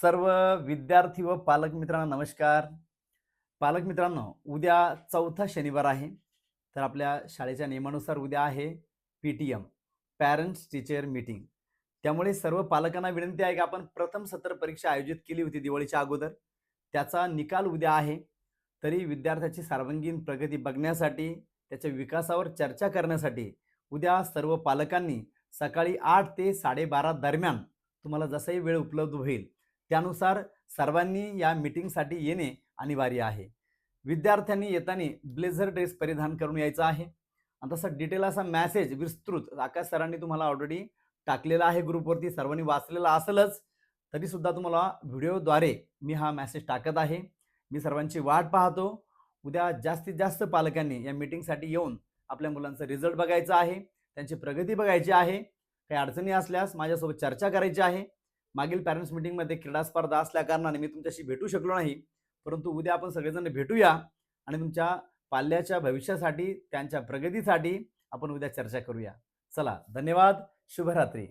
सर्व विद्यार्थी व पालक मित्रांना नमस्कार. पालक मित्रांनो, उद्या चौथा शनिवार आहे. तर आपल्या शाळेच्या नियमानुसार उद्या आहे पीटीएम, पॅरेंट्स टीचर मीटिंग. त्यामुळे सर्व पालकांना विनंती आहे की आपण प्रथम सत्र परीक्षा आयोजित केली होती दिवाळीच्या अगोदर. त्याचा निकाल उद्या आहे. तरी विद्यार्थ्याची सर्वांगीण प्रगती बघण्यासाठी, त्याच्या विकासावर चर्चा करण्यासाठी उद्या सर्व पालकांनी सकाळी 8 ते 12:30 दरम्यान तुम्हाला जसाही वेळ उपलब्ध होईल त्यानुसार सर्वांनी या मीटिंगसाठी येणे अनिवार्य आहे. विद्यार्थ्यांनी येताना ब्लेझर ड्रेस परिधान करून यायचा आहे. आणि तसा डिटेल असा मेसेज विस्तृत आकाश सरांनी तुम्हाला ऑलरेडी टाकलेला आहे ग्रुपवरती, सर्वांनी वाचलेला असेलच. तरी सुद्धा तुम्हाला व्हिडिओद्वारे मी हा मेसेज टाकत आहे. मी सर्वांची वाट पाहतो. उद्या जास्तीत जास्त पालकांनी या मीटिंगसाठी येऊन आपल्या मुलांचा रिझल्ट बघायचा आहे, त्यांची प्रगती बघायची आहे. काही अडचणी असल्यास माझ्यासोबत चर्चा करायची आहे. मागील पॅरेंट्स मीटिंगमध्ये क्रीडा स्पर्धा असल्या कारणाने मी तुमच्याशी भेटू शकलो नाही. परंतु उद्या आपण सगळेजण भेटूया आणि तुमच्या पाल्याच्या भविष्यासाठी, त्यांच्या प्रगतीसाठी आपण उद्या चर्चा करूया. चला, धन्यवाद. शुभरात्री.